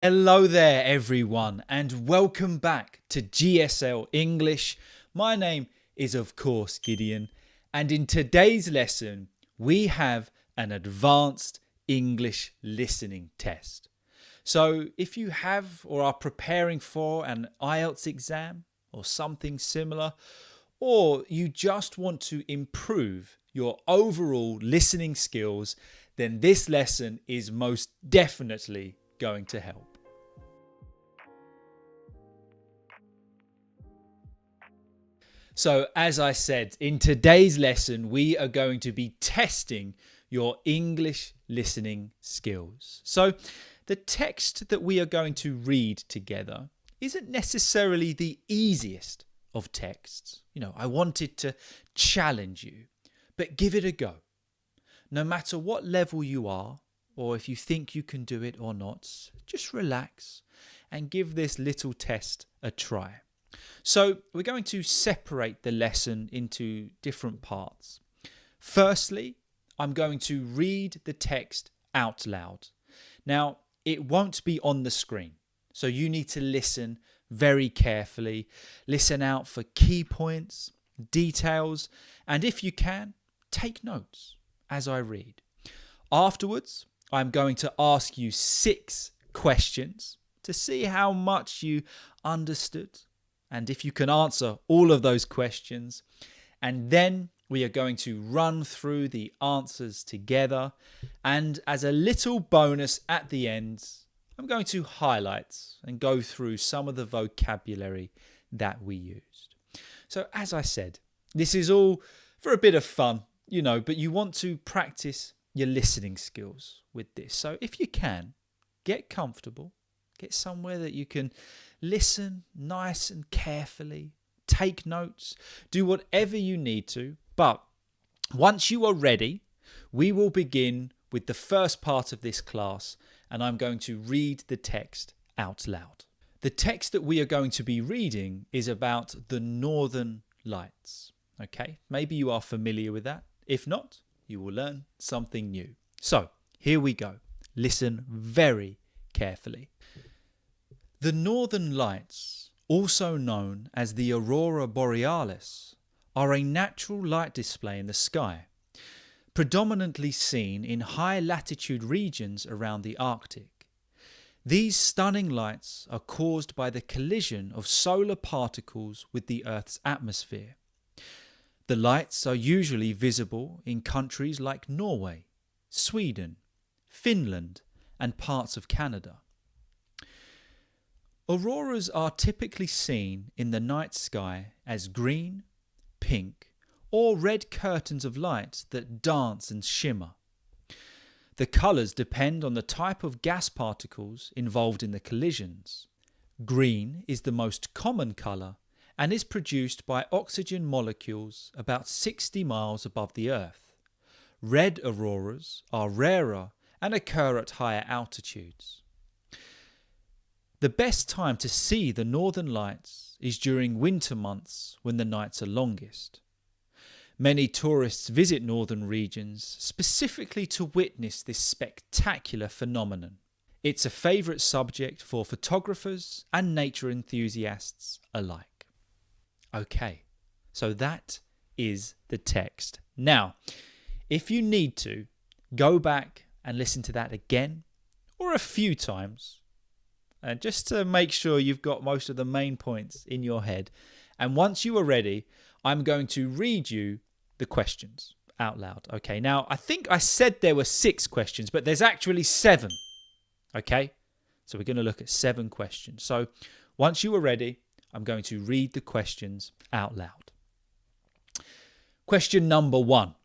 Hello there, everyone, and welcome back to GSL English. My name is, of course, Gideon, and in today's lesson, we have an advanced English listening test. So, if you have or are preparing for an IELTS exam or something similar, or you just want to improve your overall listening skills, then this lesson is most definitely going to help. So, as I said, in today's lesson, we are going to be testing your English listening skills. So, the text that we are going to read together isn't necessarily the easiest of texts. I wanted to challenge you, but give it a go. No matter what level you are, or if you think you can do it or not, just relax and give this little test a try. So we're going to separate the lesson into different parts. Firstly, I'm going to read the text out loud. Now, it won't be on the screen, so you need to listen very carefully. Listen out for key points, details, and if you can, take notes as I read. Afterwards, I'm going to ask you 6 questions to see how much you understood and if you can answer all of those questions. And then we are going to run through the answers together. And as a little bonus at the end, I'm going to highlight and go through some of the vocabulary that we used. So as I said, this is all for a bit of fun, but you want to practice your listening skills with this. So if you can, get comfortable, get somewhere that you can listen nice and carefully, take notes, do whatever you need to. But once you are ready, we will begin with the first part of this class, and I'm going to read the text out loud. The text that we are going to be reading is about the Northern Lights. Okay, maybe you are familiar with that. If not, you will learn something new. So, here we go. Listen very carefully. The Northern Lights, also known as the Aurora Borealis, are a natural light display in the sky, predominantly seen in high latitude regions around the Arctic. These stunning lights are caused by the collision of solar particles with the Earth's atmosphere. The lights are usually visible in countries like Norway, Sweden, Finland, and parts of Canada. Auroras are typically seen in the night sky as green, pink, or red curtains of light that dance and shimmer. The colours depend on the type of gas particles involved in the collisions. Green is the most common colour and is produced by oxygen molecules about 60 miles above the Earth. Red auroras are rarer and occur at higher altitudes. The best time to see the Northern Lights is during winter months when the nights are longest. Many tourists visit northern regions specifically to witness this spectacular phenomenon. It's a favourite subject for photographers and nature enthusiasts alike. Okay, so that is the text. Now, if you need to, go back and listen to that again or a few times, just to make sure you've got most of the main points in your head. And once you are ready, I'm going to read you the questions out loud. Okay, now I think I said there were 6 questions, but there's actually 7. Okay, so we're going to look at 7 questions. So once you are ready, I'm going to read the questions out loud. Question number 1.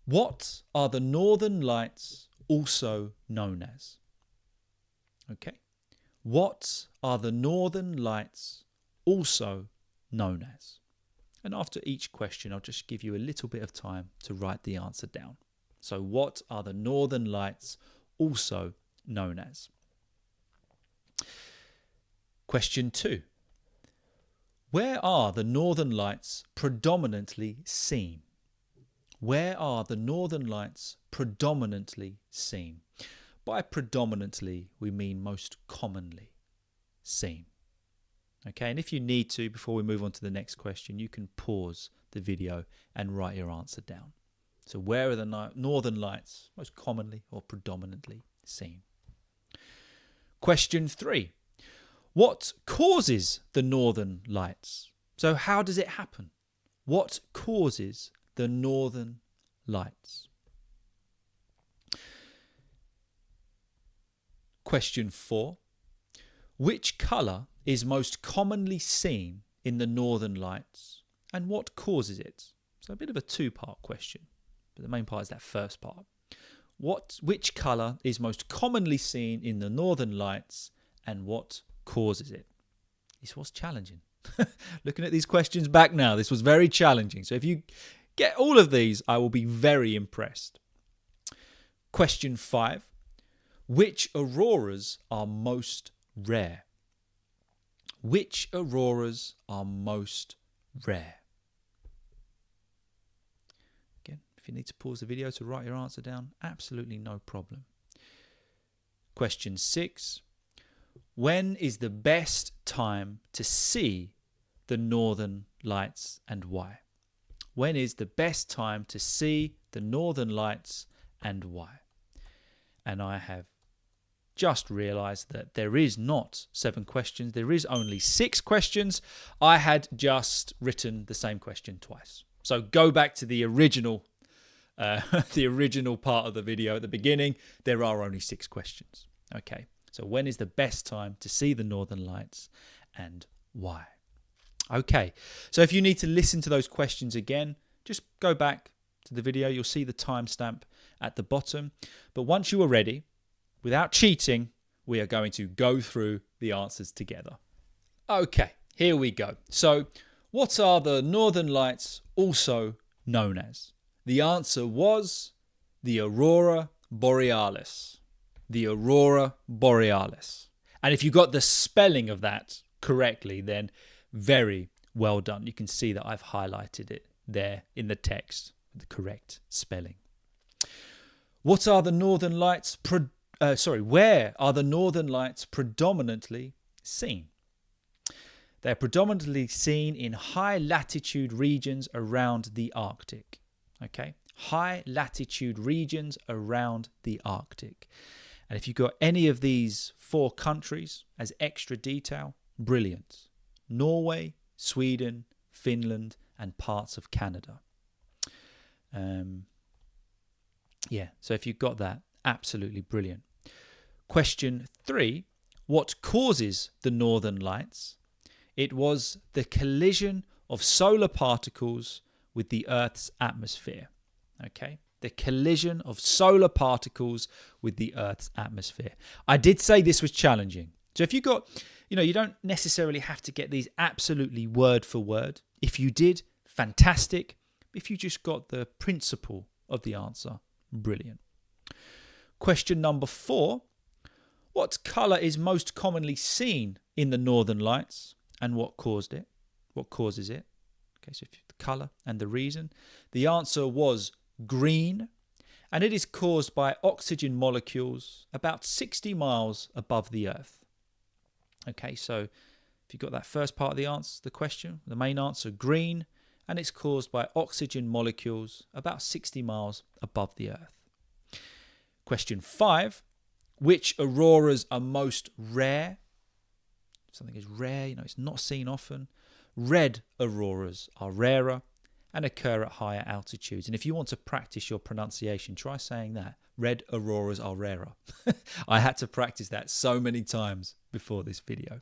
What are the Northern Lights also known as? Okay. What are the Northern Lights also known as? And after each question, I'll just give you a little bit of time to write the answer down. So, what are the Northern Lights also known as? Question 2. Where are the Northern Lights predominantly seen? Where are the Northern Lights predominantly seen? By predominantly, we mean most commonly seen. Okay, and if you need to, before we move on to the next question, you can pause the video and write your answer down. So where are the northern lights most commonly or predominantly seen? Question 3. What causes the northern lights? So how does it happen? What causes the northern lights? Question 4. Which colour is most commonly seen in the northern lights and what causes it? So a bit of a two-part question, but the main part is that first part. Which colour is most commonly seen in the northern lights and what causes it? This was challenging. Looking at these questions back now, this was very challenging. So if you get all of these, I will be very impressed. Question 5. Which auroras are most rare? Which auroras are most rare? Again, if you need to pause the video to write your answer down, absolutely no problem. Question 6. When is the best time to see the northern lights and why? When is the best time to see the northern lights and why? And I have just realised that there is not 7 questions, there is only 6 questions. I had just written the same question twice. So go back to the original part of the video at the beginning. There are only 6 questions. Okay, so when is the best time to see the northern lights and why? Okay, so if you need to listen to those questions again, just go back to the video. You'll see the timestamp at the bottom. But once you are ready, without cheating, we are going to go through the answers together. Okay, here we go. So, what are the northern lights also known as? The answer was the aurora borealis. The aurora borealis. And if you got the spelling of that correctly, then very well done. You can see that I've highlighted it there in the text, the correct spelling. What are the northern lights? Where are the northern lights predominantly seen? They're predominantly seen in high latitude regions around the Arctic. Okay, high latitude regions around the Arctic. And if you've got any of these 4 countries as extra detail, brilliant. Norway, Sweden, Finland, and parts of Canada. So if you've got that, absolutely brilliant. Question 3, what causes the northern lights? It was the collision of solar particles with the Earth's atmosphere. Okay, the collision of solar particles with the Earth's atmosphere. I did say this was challenging. So if you got, you don't necessarily have to get these absolutely word for word. If you did, fantastic. If you just got the principle of the answer, brilliant. Question number 4. What colour is most commonly seen in the northern lights and what caused it? What causes it? Okay, so the colour and the reason. The answer was green, and it is caused by oxygen molecules about 60 miles above the Earth. Okay, so if you got that first part of the answer, the question, the main answer, green, and it's caused by oxygen molecules about 60 miles above the Earth. Question 5, which auroras are most rare? If something is rare, it's not seen often. Red auroras are rarer and occur at higher altitudes. And if you want to practice your pronunciation, try saying that. Red auroras are rarer. I had to practice that so many times before this video.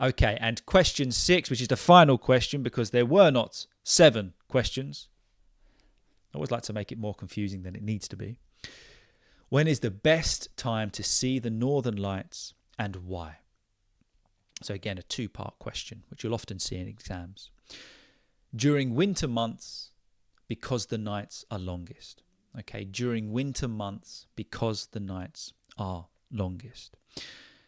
Okay, and question 6, which is the final question because there were not 7 questions. I always like to make it more confusing than it needs to be. When is the best time to see the northern lights and why? So again, a 2-part question, which you'll often see in exams. During winter months, because the nights are longest. Okay, during winter months, because the nights are longest.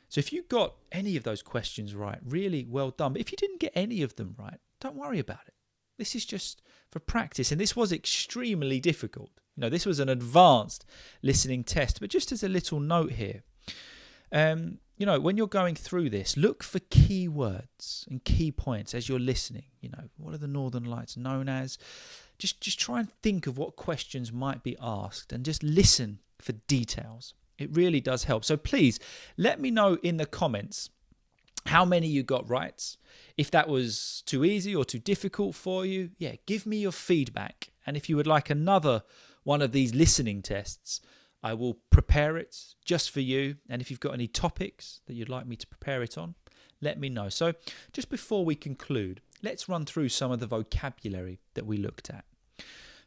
So if you got any of those questions right, really well done. But if you didn't get any of them right, don't worry about it. This is just for practice. And this was extremely difficult. This was an advanced listening test, but just as a little note here, when you're going through this, look for key words and key points as you're listening. What are the Northern Lights known as? Just try and think of what questions might be asked and just listen for details. It really does help. So please let me know in the comments how many you got right. If that was too easy or too difficult for you, give me your feedback. And if you would like another one of these listening tests, I will prepare it just for you. And if you've got any topics that you'd like me to prepare it on, let me know. So just before we conclude, let's run through some of the vocabulary that we looked at.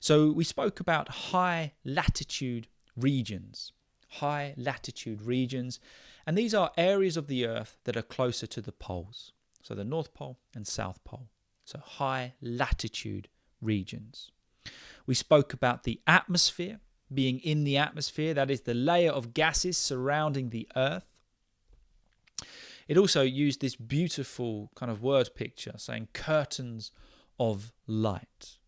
So we spoke about high latitude regions. High latitude regions. And these are areas of the Earth that are closer to the poles. So the North Pole and South Pole. So high latitude regions. We spoke about the atmosphere, being in the atmosphere. That is the layer of gases surrounding the Earth. It also used this beautiful kind of word picture saying curtains of light.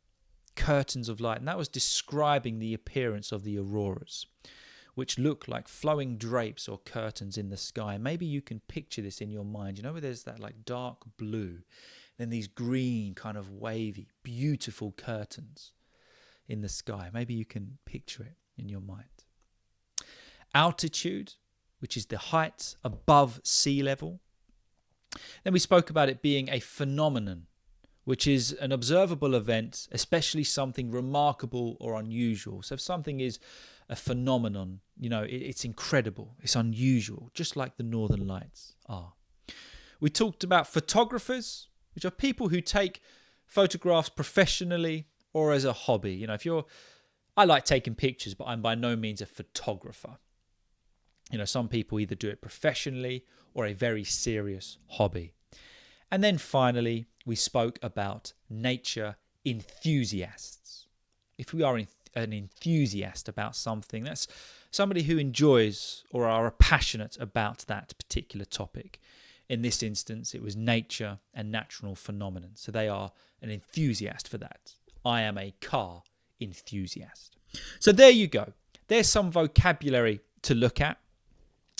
Curtains of light. And that was describing the appearance of the auroras, which look like flowing drapes or curtains in the sky. Maybe you can picture this in your mind. Where there's that like dark blue, then these green kind of wavy, beautiful curtains in the sky. Maybe you can picture it in your mind. Altitude, which is the height above sea level. Then we spoke about it being a phenomenon, which is an observable event, especially something remarkable or unusual. So if something is a phenomenon, it's incredible, it's unusual, just like the Northern Lights are. We talked about photographers, which are people who take photographs professionally or as a hobby. I like taking pictures, but I'm by no means a photographer. Some people either do it professionally or a very serious hobby. And then finally, we spoke about nature enthusiasts. If we are an enthusiast about something, that's somebody who enjoys or are passionate about that particular topic. In this instance, it was nature and natural phenomenon. So they are an enthusiast for that. I am a car enthusiast. So there you go. There's some vocabulary to look at.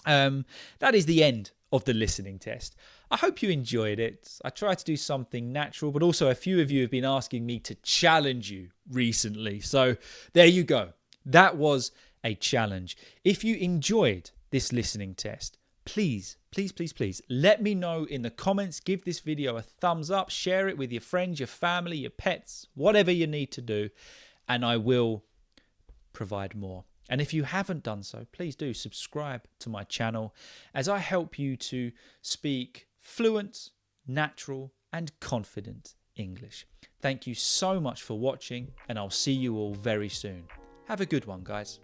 That is the end of the listening test. I hope you enjoyed it. I tried to do something natural, but also a few of you have been asking me to challenge you recently. So there you go. That was a challenge. If you enjoyed this listening test, please let me know in the comments. Give this video a thumbs up, share it with your friends, your family, your pets, whatever you need to do, and I will provide more. And if you haven't done so, please do subscribe to my channel as I help you to speak fluent, natural, and confident English. Thank you so much for watching, and I'll see you all very soon. Have a good one, guys.